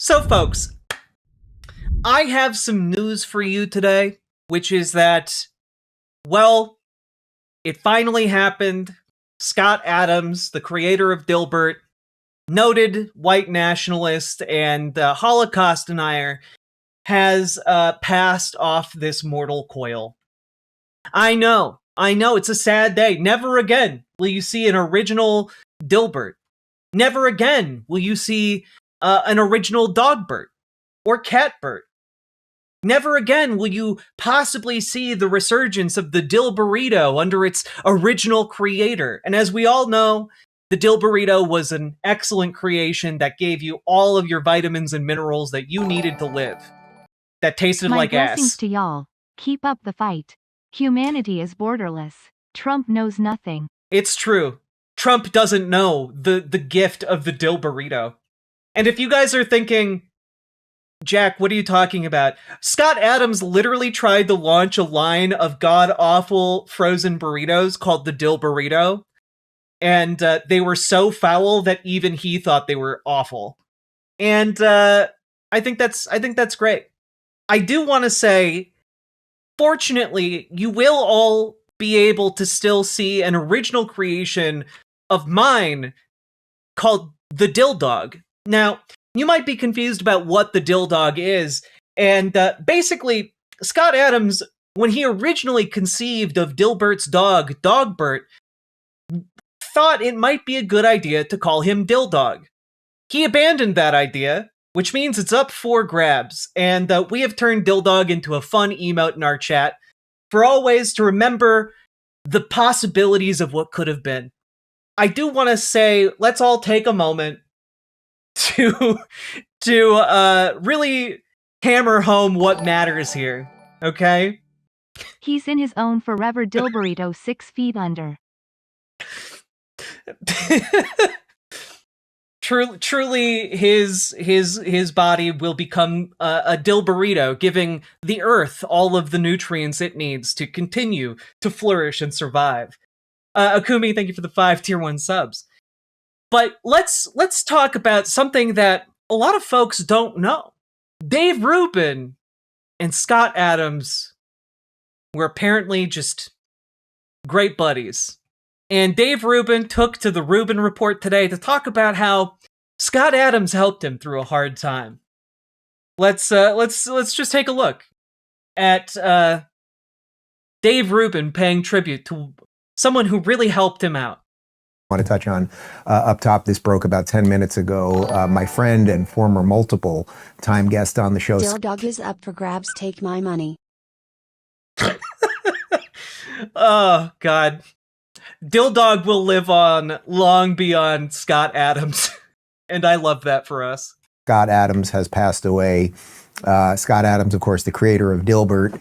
So, folks, I have some news for you today, which is that, well, it finally happened. Scott Adams, the creator of Dilbert, noted white nationalist and Holocaust denier, has passed off this mortal coil. I know, it's a sad day. Never again will you see an original Dilbert. Never again will you see an original Dogbert or Catbert. Never again will you possibly see the resurgence of the Dilburrito under its original creator. And as we all know, the Dilburrito was an excellent creation that gave you all of your vitamins and minerals that you needed to live. That tasted like ass. My blessings to y'all. Keep up the fight. Humanity is borderless. Trump knows nothing. It's true. Trump doesn't know the gift of the Dilburrito. And if you guys are thinking, Jack, what are you talking about? Scott Adams literally tried to launch a line of god-awful frozen burritos called the Dilburrito. And they were so foul that even he thought they were awful. And I think that's great. I do want to say, fortunately, you will all be able to still see an original creation of mine called the Dill Dog. Now, you might be confused about what the Dill Dog is, and basically, Scott Adams, when he originally conceived of Dilbert's dog, Dogbert, thought it might be a good idea to call him Dill Dog. He abandoned that idea, which means it's up for grabs, and we have turned Dill Dog into a fun emote in our chat for always to remember the possibilities of what could have been. I do want to say, let's all take a moment to really hammer home what matters here, okay? He's in his own forever Dilburrito 6 feet under. Truly, his body will become a Dilburrito, giving the earth all of the nutrients it needs to continue to flourish and survive. Akumi, thank you for the 5 tier 1 subs. But let's talk about something that a lot of folks don't know. Dave Rubin and Scott Adams were apparently just great buddies. And Dave Rubin took to the Rubin Report today to talk about how Scott Adams helped him through a hard time. Let's just take a look at Dave Rubin paying tribute to someone who really helped him out. I want to touch on up top. This broke about 10 minutes ago. My friend and former multiple time guest on the show. Dill Dog is up for grabs. Take my money. Oh, God. Dill Dog will live on long beyond Scott Adams. And I love that for us. Scott Adams has passed away. Scott Adams, of course, the creator of Dilbert.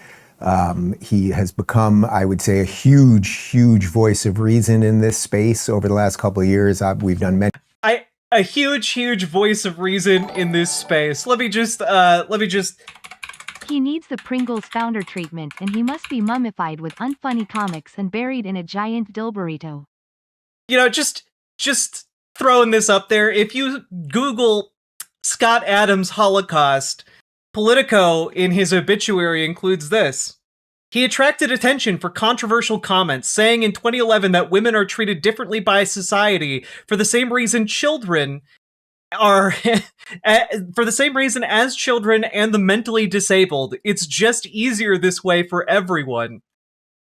He has become, I would say, a huge voice of reason in this space over the last couple of years. We've done many. A huge voice of reason in this space. Let me just. He needs the Pringles founder treatment, and he must be mummified with unfunny comics and buried in a giant Dilburrito. You know, just throwing this up there. If you Google Scott Adams Holocaust, Politico in his obituary includes this. He attracted attention for controversial comments, saying in 2011 that women are treated differently by society for the same reason children are, for the same reason as children and the mentally disabled. It's just easier this way for everyone.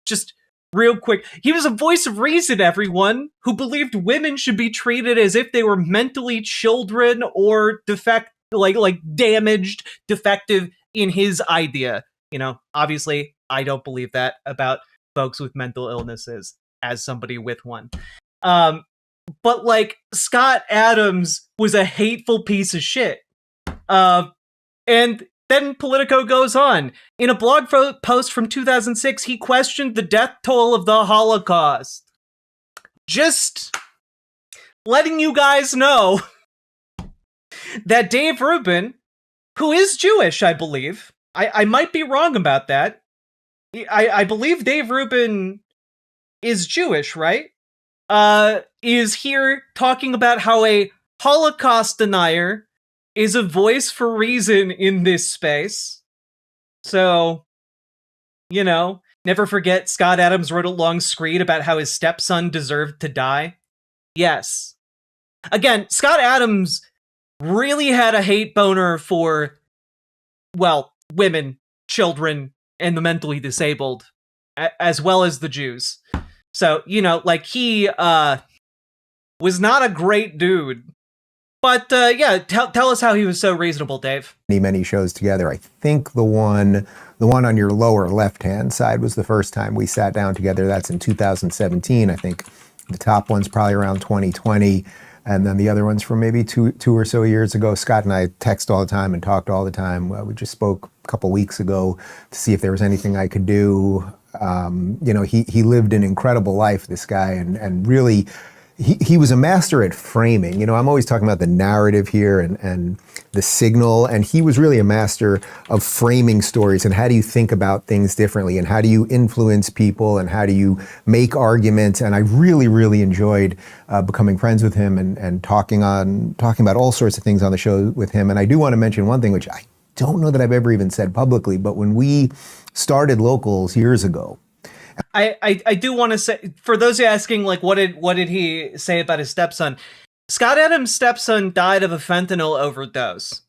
Just real quick. He was a voice of reason, everyone, who believed women should be treated as if they were mentally children or like damaged, defective in his idea. You know, obviously, I don't believe that about folks with mental illnesses as somebody with one. But like, Scott Adams was a hateful piece of shit. And then Politico goes on. In a blog post from 2006, he questioned the death toll of the Holocaust. Just letting you guys know that Dave Rubin, who is Jewish, I believe. I might be wrong about that. I believe Dave Rubin is Jewish, right? Is here talking about how a Holocaust denier is a voice for reason in this space. So, you know, never forget Scott Adams wrote a long screed about how his stepson deserved to die. Yes. Again, Scott Adams really had a hate boner for, well, women, children, and the mentally disabled, as well as the Jews. So, you know, like, he was not a great dude. But, yeah, tell us how he was so reasonable, Dave. Many shows together. I think the one on your lower left-hand side was the first time we sat down together. That's in 2017. I think the top one's probably around 2020. And then the other ones from maybe two or so years ago. Scott and I text all the time and talked all the time. We just spoke a couple weeks ago to see if there was anything I could do. You know, he lived an incredible life, this guy, and really, he was a master at framing. You know, I'm always talking about the narrative here and the signal, and he was really a master of framing stories and how do you think about things differently and how do you influence people and how do you make arguments. And I really, really enjoyed becoming friends with him and talking about all sorts of things on the show with him. And I do want to mention one thing, which I don't know that I've ever even said publicly, but when we started Locals years ago, I do want to say, for those asking, like, what did he say about his stepson? Scott Adams' stepson died of a fentanyl overdose.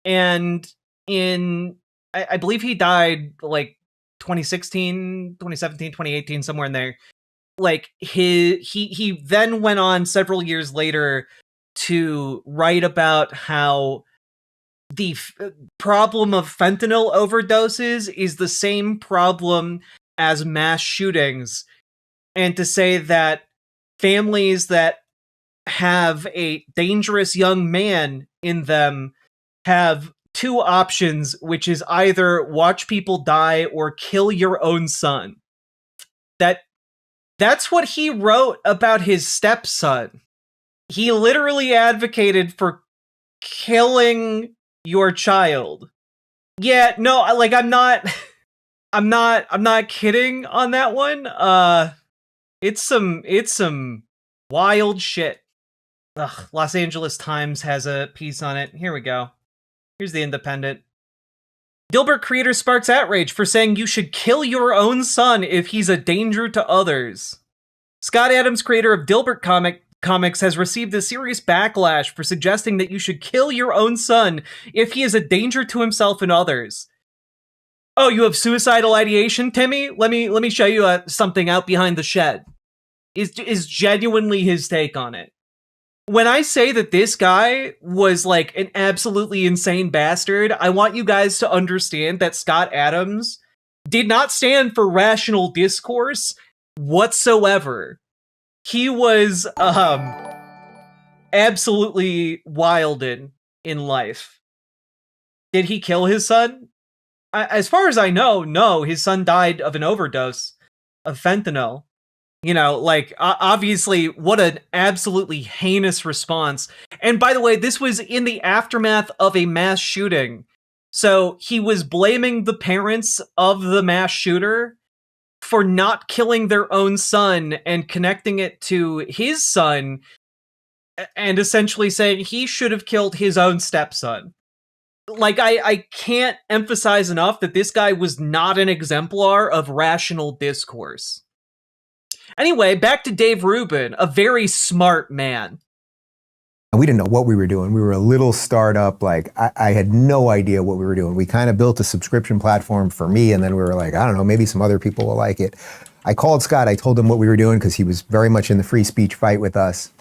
And I believe he died, like, 2016, 2017, 2018, somewhere in there. Like, he then went on several years later to write about how the problem of fentanyl overdoses is the same problem as mass shootings, and to say that families that have a dangerous young man in them have two options, which is either watch people die or kill your own son. That's what he wrote about his stepson. He literally advocated for killing your child. Yeah, no, like, I'm not kidding on that one. It's some wild shit. Ugh, Los Angeles Times has a piece on it. Here we go. Here's the Independent. Dilbert creator sparks outrage for saying you should kill your own son if he's a danger to others. Scott Adams, creator of Dilbert Comics, has received a serious backlash for suggesting that you should kill your own son if he is a danger to himself and others. Oh, you have suicidal ideation, Timmy? Let me show you something out behind the shed. Is genuinely his take on it. When I say that this guy was like an absolutely insane bastard, I want you guys to understand that Scott Adams did not stand for rational discourse whatsoever. He was absolutely wilded in life. Did he kill his son? As far as I know, no. His son died of an overdose of fentanyl. You know, like, obviously, what an absolutely heinous response. And by the way, this was in the aftermath of a mass shooting. So he was blaming the parents of the mass shooter for not killing their own son and connecting it to his son and essentially saying he should have killed his own stepson. Like, I can't emphasize enough that this guy was not an exemplar of rational discourse. Anyway, back to Dave Rubin, a very smart man. We didn't know what we were doing. We were a little startup. Like, I had no idea what we were doing. We kind of built a subscription platform for me, and then we were like, I don't know, maybe some other people will like it. I called Scott. I told him what we were doing because he was very much in the free speech fight with us.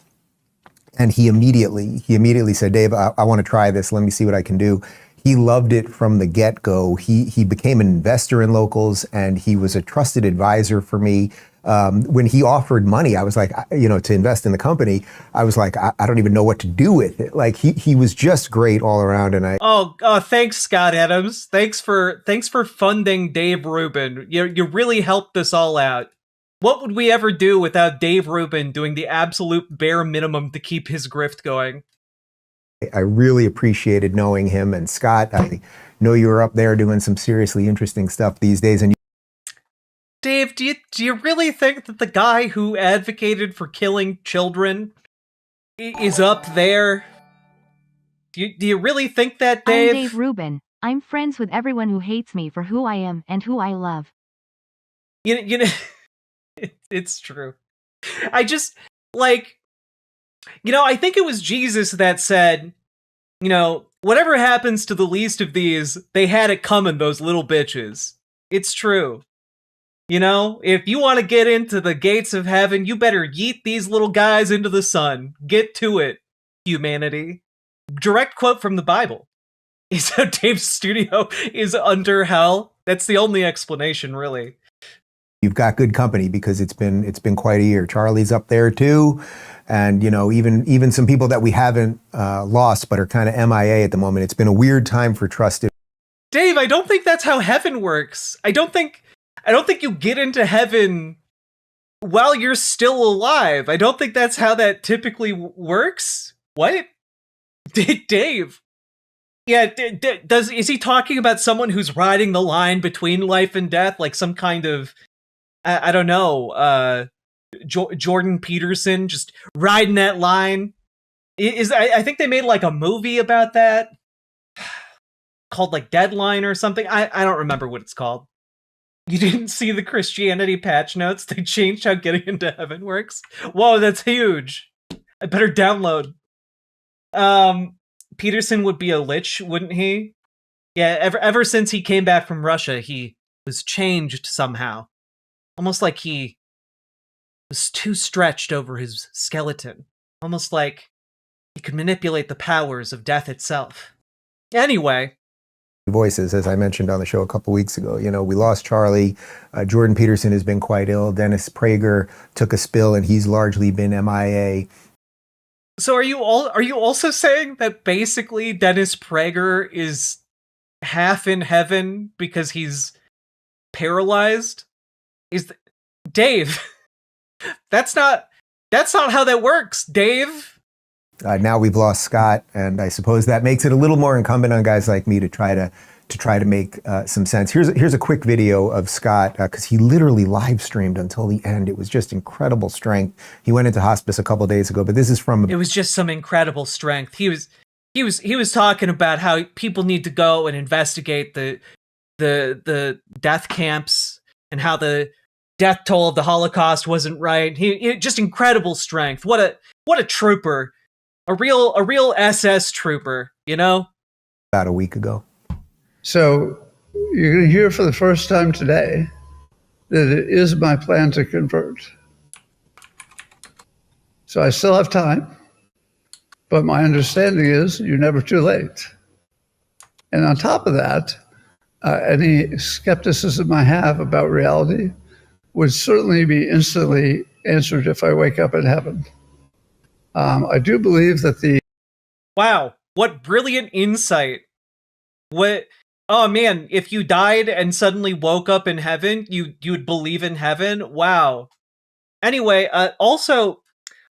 And he immediately said, Dave, I want to try this. Let me see what I can do. He loved it from the get-go. He became an investor in Locals, and he was a trusted advisor for me. When he offered money, I was like, to invest in the company, I was like, I don't even know what to do with it. Like, he was just great all around. And thanks, Scott Adams. Thanks for funding Dave Rubin. You really helped us all out. What would we ever do without Dave Rubin doing the absolute bare minimum to keep his grift going? I really appreciated knowing him. And Scott, I know you were up there doing some seriously interesting stuff these days. And Dave, do you really think that the guy who advocated for killing children is up there Do you really think that, I'm Dave? Dave Rubin. I'm friends with everyone who hates me for who I am and who I love. You know, it's true. I just, like, I think it was Jesus that said, whatever happens to the least of these, they had it coming, those little bitches. It's true. If you want to get into the gates of heaven, you better yeet these little guys into the sun. Get to it, humanity. Direct quote from the Bible. So Dave's studio is under hell. That's the only explanation, really. You've got good company because it's been quite a year. Charlie's up there too, and even some people that we haven't lost but are kind of MIA at the moment. It's been a weird time for trusted. Dave, I don't think that's how heaven works. I don't think you get into heaven while you're still alive. I don't think that's how that typically works. What? Dave. Yeah, is he talking about someone who's riding the line between life and death, like some kind of, I don't know, Jordan Peterson just riding that line? I think they made like a movie about that called like Deadline or something. I don't remember what it's called. You didn't see the Christianity patch notes? They changed how getting into heaven works. Whoa, that's huge. I better download. Peterson would be a lich, wouldn't he? Yeah, ever since he came back from Russia, he was changed somehow. Almost like he was too stretched over his skeleton. Almost like he could manipulate the powers of death itself. Anyway. Voices, as I mentioned on the show a couple weeks ago. We lost Charlie. Jordan Peterson has been quite ill. Dennis Prager took a spill, and he's largely been MIA. So are you also saying that basically Dennis Prager is half in heaven because he's paralyzed? Dave? That's not how that works, Dave. Now we've lost Scott, and I suppose that makes it a little more incumbent on guys like me to try to make some sense. Here's a quick video of Scott because he literally live streamed until the end. It was just incredible strength. He went into hospice a couple days ago, but this is from. It was just some incredible strength. He was talking about how people need to go and investigate the death camps and how the death toll of the Holocaust wasn't right. He just incredible strength. What a trooper. A real SS trooper, About a week ago. So you're going to hear for the first time today that it is my plan to convert. So I still have time, but my understanding is you're never too late. And on top of that, any skepticism I have about reality would certainly be instantly answered if I wake up in heaven. I do believe that Wow, what brilliant insight. Oh man, if you died and suddenly woke up in heaven, you'd believe in heaven? Wow. Anyway, also,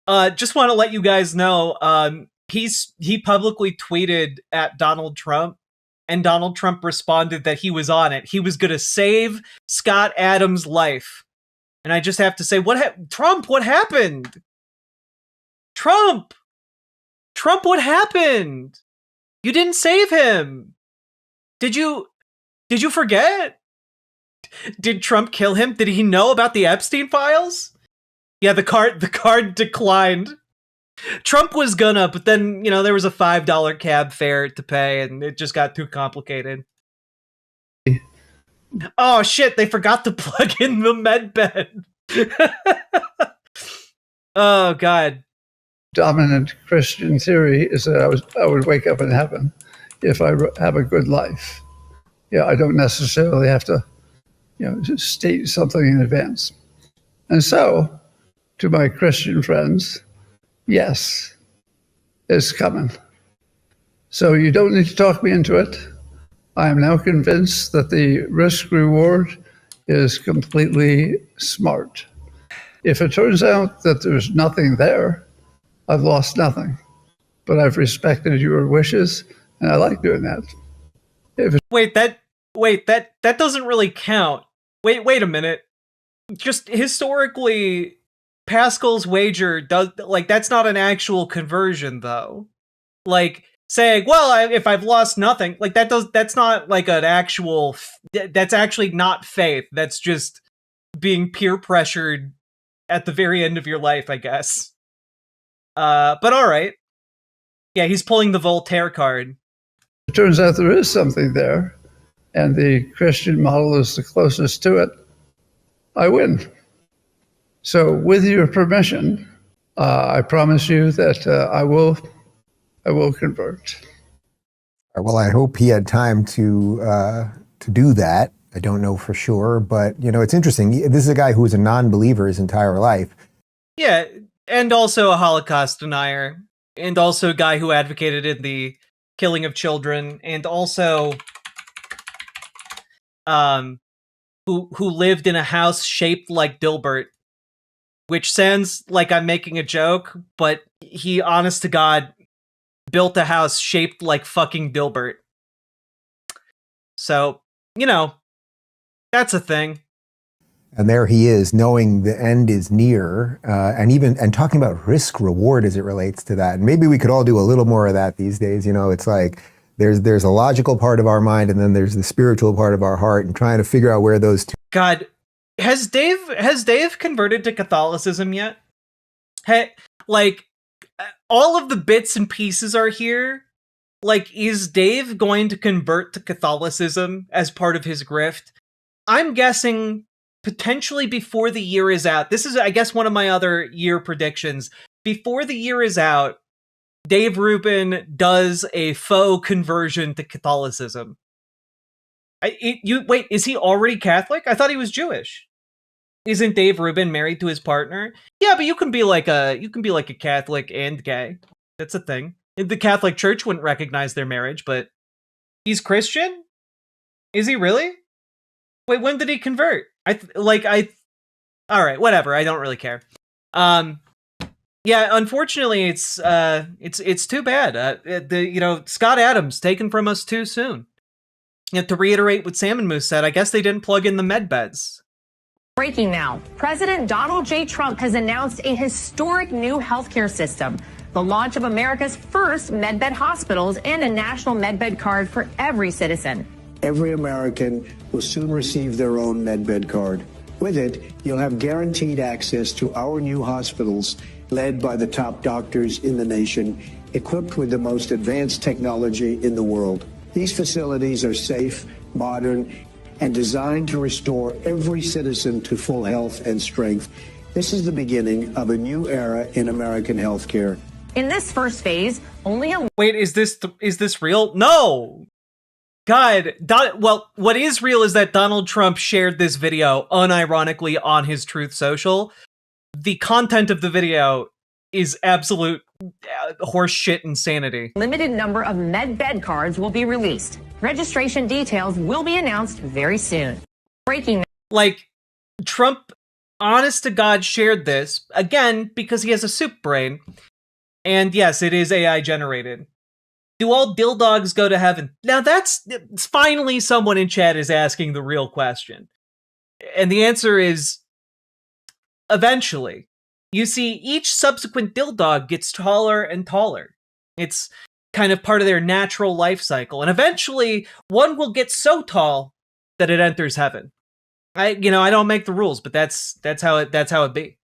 just want to let you guys know, he publicly tweeted at Donald Trump, and Donald Trump responded that he was on it. He was gonna save Scott Adams' life. And I just have to say, Trump, what happened? Trump, what happened? You didn't save him. Did you forget? Did Trump kill him? Did he know about the Epstein files? Yeah, the card declined. Trump was gonna, but then, there was a $5 cab fare to pay and it just got too complicated. Oh shit, they forgot to plug in the med bed. Oh god. Dominant Christian theory is that I would wake up in heaven if I have a good life. Yeah, I don't necessarily have to, state something in advance. And so, to my Christian friends, yes, it's coming. So you don't need to talk me into it. I am now convinced that the risk-reward is completely smart. If it turns out that there's nothing there, I've lost nothing, but I've respected your wishes, and I like doing that. Wait, that doesn't really count. Wait a minute. Just historically, Pascal's wager that's not an actual conversion, though. Like, saying, well, if I've lost nothing, like that's not like an actual, that's actually not faith. That's just being peer pressured at the very end of your life, I guess. But all right. Yeah, he's pulling the Voltaire card. It turns out there is something there, and the Christian model is the closest to it. I win. So with your permission, I promise you that I will convert. Well, I hope he had time to do that. I don't know for sure, but it's interesting. This is a guy who was a non-believer his entire life. Yeah, and also a Holocaust denier, and also a guy who advocated in the killing of children, and also who lived in a house shaped like Dilbert, which sounds like I'm making a joke, but he, honest to God, built a house shaped like fucking Dilbert. So, that's a thing. And there he is, knowing the end is near, and talking about risk reward as it relates to that. And maybe we could all do a little more of that these days. It's like there's a logical part of our mind, and then there's the spiritual part of our heart, and trying to figure out where those two. God, has Dave converted to Catholicism yet? Hey, like, all of the bits and pieces are here. Like, is Dave going to convert to Catholicism as part of his grift? I'm guessing potentially before the year is out. This is, I guess, one of my other year predictions. Before the year is out, Dave Rubin does a faux conversion to Catholicism. Wait, is he already Catholic? I thought he was Jewish. Isn't Dave Rubin married to his partner? Yeah, but you can be like a Catholic and gay. That's a thing. The Catholic Church wouldn't recognize their marriage, but he's Christian? Is he really? Wait, when did he convert? All right, whatever. I don't really care. Yeah, unfortunately, it's too bad. Scott Adams taken from us too soon. To reiterate what Salmon Moose said, I guess they didn't plug in the med beds. Breaking now, President Donald J. Trump has announced a historic new healthcare system, the launch of America's first medbed hospitals and a national medbed card for every citizen. Every American will soon receive their own MedBed card. With it, you'll have guaranteed access to our new hospitals led by the top doctors in the nation, equipped with the most advanced technology in the world. These facilities are safe, modern, and designed to restore every citizen to full health and strength. This is the beginning of a new era in American healthcare. In this first phase, Wait, is this real? No! God, what is real is that Donald Trump shared this video unironically on his Truth Social. The content of the video is absolute horseshit insanity. Limited number of MedBed cards will be released. Registration details will be announced very soon. Breaking. Like, Trump, honest to God, shared this, again, because he has a soup brain. And yes, it is AI generated. Do all dildogs go to heaven? Now that's finally someone in chat is asking the real question. And the answer is eventually. You see, each subsequent dildog gets taller and taller. It's kind of part of their natural life cycle. And eventually one will get so tall that it enters heaven. I don't make the rules, but that's how it be.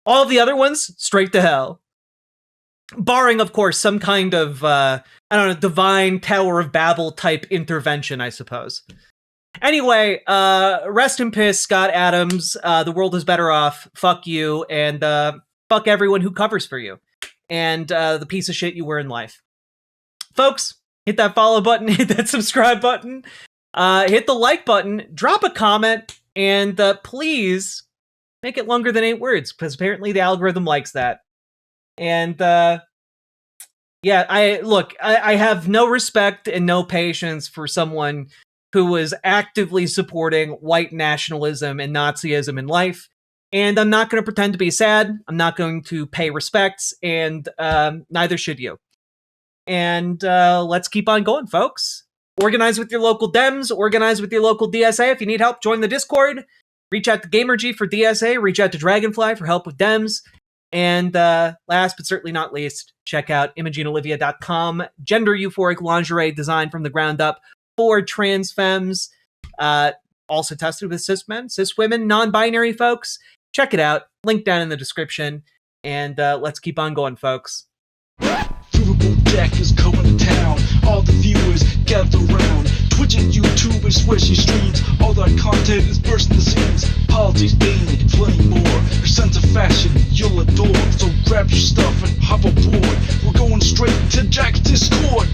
All the other ones, straight to hell. Barring, of course, some kind of, divine Tower of Babel type intervention, I suppose. Anyway, rest in peace, Scott Adams. The world is better off. Fuck you, and fuck everyone who covers for you. And the piece of shit you were in life. Folks, hit that follow button, hit that subscribe button, hit the like button, drop a comment, and please make it longer than 8 words, because apparently the algorithm likes that. And yeah, I have no respect and no patience for someone who was actively supporting white nationalism and Nazism in life. And I'm not going to pretend to be sad. I'm not going to pay respects, and neither should you. And let's keep on going, folks. Organize with your local Dems, organize with your local DSA. If you need help, join the Discord. Reach out to GamerG for DSA, reach out to Dragonfly for help with Dems. And last but certainly not least, check out ImogeneOlivia.com. Gender euphoric lingerie designed from the ground up for trans femmes. Also tested with cis men, cis women, non-binary folks. Check it out. Link down in the description. And let's keep on going, folks. Riverboat deck is going to town. All the viewers gather round. Twitch and YouTube is where she streams. All that content is bursting the scenes. Politics, gaming, and plenty more. Her sense of fashion you'll adore. So grab your stuff and hop aboard. We're going straight to Jack's Discord.